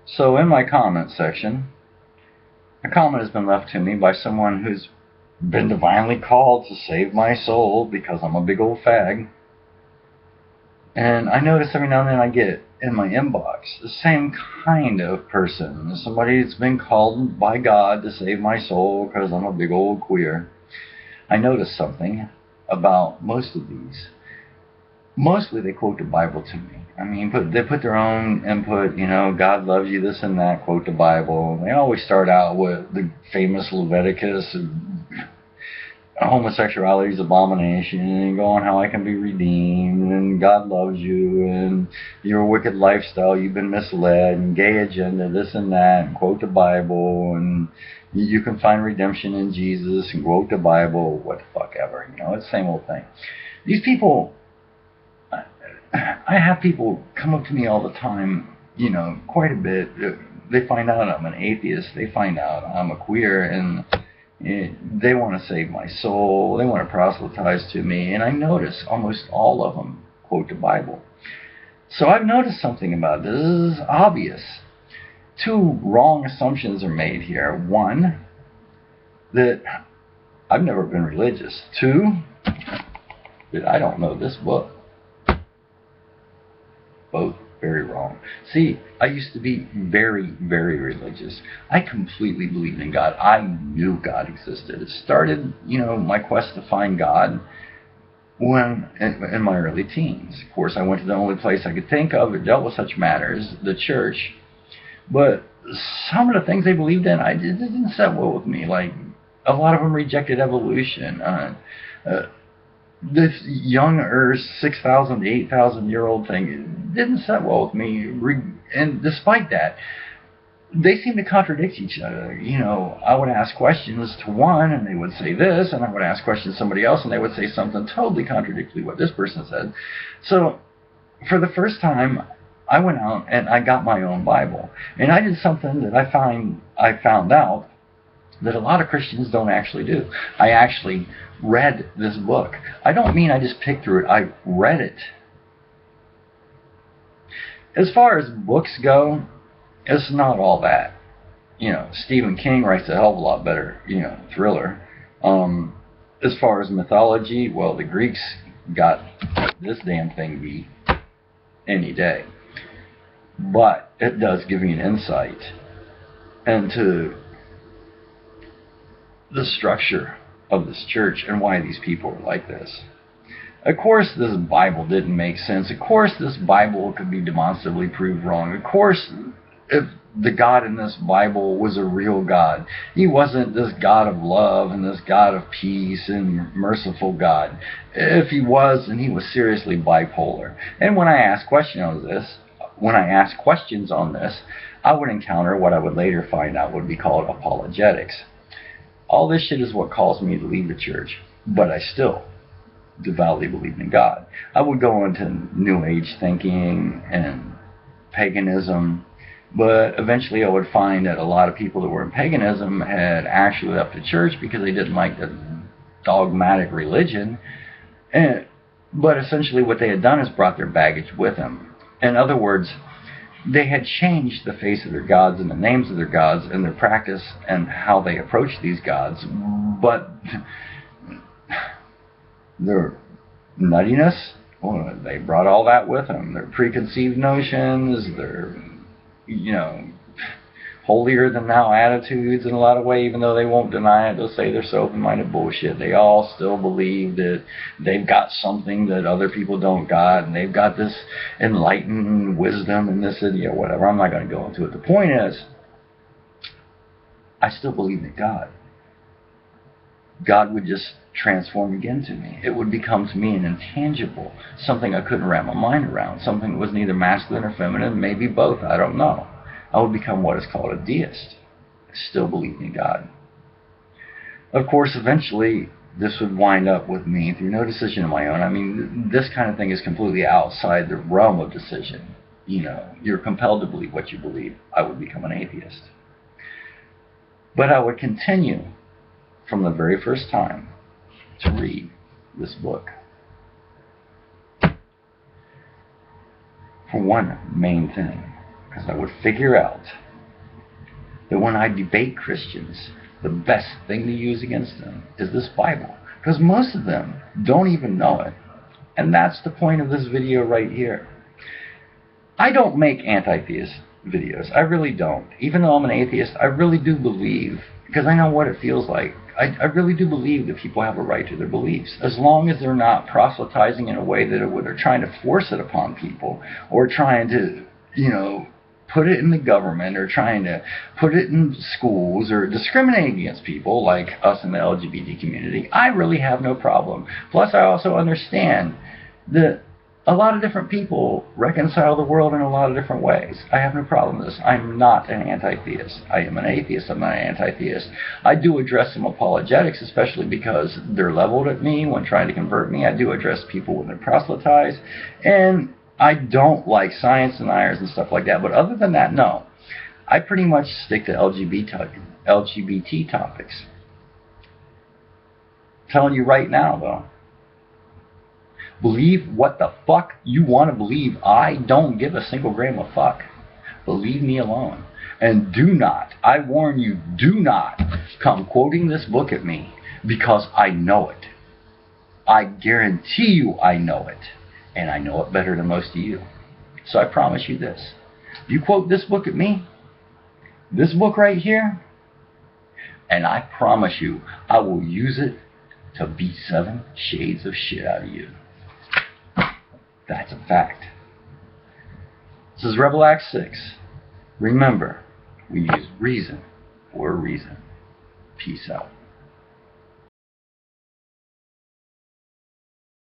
So in my comment section, a comment has been left to me by someone who's been divinely called to save my soul because I'm a big old fag. And I notice every now and then I get in my inbox the same kind of person. Somebody that's been called by God to save my soul because I'm a big old queer. I notice something about most of these. Mostly they quote the Bible to me. I mean, they put their own input, God loves you, this and that, quote the Bible. They always start out with the famous Leviticus, homosexuality is abomination, and go on how I can be redeemed, and God loves you, and your wicked lifestyle, you've been misled, and gay agenda, this and that, and quote the Bible, and you can find redemption in Jesus, and quote the Bible, what the fuck ever, it's the same old thing. These people, I have people come up to me all the time, quite a bit. They find out I'm an atheist. They find out I'm a queer, and they want to save my soul. They want to proselytize to me. And I notice almost all of them quote the Bible. So I've noticed something about this. This is obvious. Two wrong assumptions are made here. One, that I've never been religious. Two, that I don't know this book. Both very wrong. See, I used to be very, very religious. I completely believed in God. I knew God existed. It started, my quest to find God when in my early teens. Of course, I went to the only place I could think of that dealt with such matters, the church. But some of the things they believed in, it didn't set well with me. Like, a lot of them rejected evolution. This young Earth, 6,000 to 8,000 year old thing, it didn't set well with me. And despite that, they seem to contradict each other. I would ask questions to one, and they would say this, and I would ask questions to somebody else, and they would say something totally contradictory what this person said. So, for the first time, I went out and I got my own Bible. And I did something that I found out that a lot of Christians don't actually do. I actually read this book. I don't mean I just picked through it. I read it. As far as books go, it's not all that. Stephen King writes a hell of a lot better, thriller. As far as mythology, well, the Greeks got this damn thing beat any day. But it does give me an insight into the structure of this church and why these people are like this. Of course, this Bible didn't make sense. Of course, this Bible could be demonstrably proved wrong. Of course, if the God in this Bible was a real God, he wasn't this God of love and this God of peace and merciful God. If he was, then he was seriously bipolar. And when I ask questions on this, I would encounter what I would later find out would be called apologetics. All this shit is what caused me to leave the church, but I still devoutly believed in God. I would go into New Age thinking and paganism, but eventually I would find that a lot of people that were in paganism had actually left the church because they didn't like the dogmatic religion. But essentially what they had done is brought their baggage with them. In other words, they had changed the face of their gods and the names of their gods and their practice and how they approach these gods, but their nuttiness, well, they brought all that with them. Their preconceived notions, their, holier than thou attitudes in a lot of ways, even though they won't deny it. They'll say they're so open-minded bullshit. They all still believe that they've got something that other people don't got, and they've got this enlightened wisdom and this and whatever. I'm not going to go into it. The point is, I still believe in God. God would just transform again to me. It would become to me an intangible, something I couldn't wrap my mind around, something that was neither masculine or feminine, maybe both, I don't know. I would become what is called a deist. I still believe in God. Of course, eventually, this would wind up with me through no decision of my own. I mean, this kind of thing is completely outside the realm of decision. You're compelled to believe what you believe. I would become an atheist. But I would continue from the very first time to read this book. For one main thing, because I would figure out that when I debate Christians, the best thing to use against them is this Bible, because most of them don't even know it. And that's the point of this video right here. I don't make anti-theist videos. I really don't. Even though I'm an atheist, I really do believe, because I know what it feels like, I really do believe that people have a right to their beliefs, as long as they're not proselytizing in a way that they're trying to force it upon people, or trying to, you know, put it in the government, or trying to put it in schools, or discriminating against people like us in the LGBT community. I really have no problem. Plus, I also understand that a lot of different people reconcile the world in a lot of different ways. I have no problem with this. I'm not an anti-theist. I am an atheist. I'm not an anti-theist. I do address some apologetics, especially because they're leveled at me when trying to convert me. I do address people when they proselytize. And I don't like science deniers and stuff like that. But other than that, no. I pretty much stick to LGBT topics. I'm telling you right now, though. Believe what the fuck you want to believe. I don't give a single gram of fuck. Believe me alone. And do not, I warn you, do not come quoting this book at me, because I know it. I guarantee you I know it. And I know it better than most of you. So I promise you this. You quote this book at me, this book right here, and I promise you I will use it to beat 7 shades of shit out of you. That's a fact. This is Rebel Act 6. Remember, we use reason for a reason. Peace out.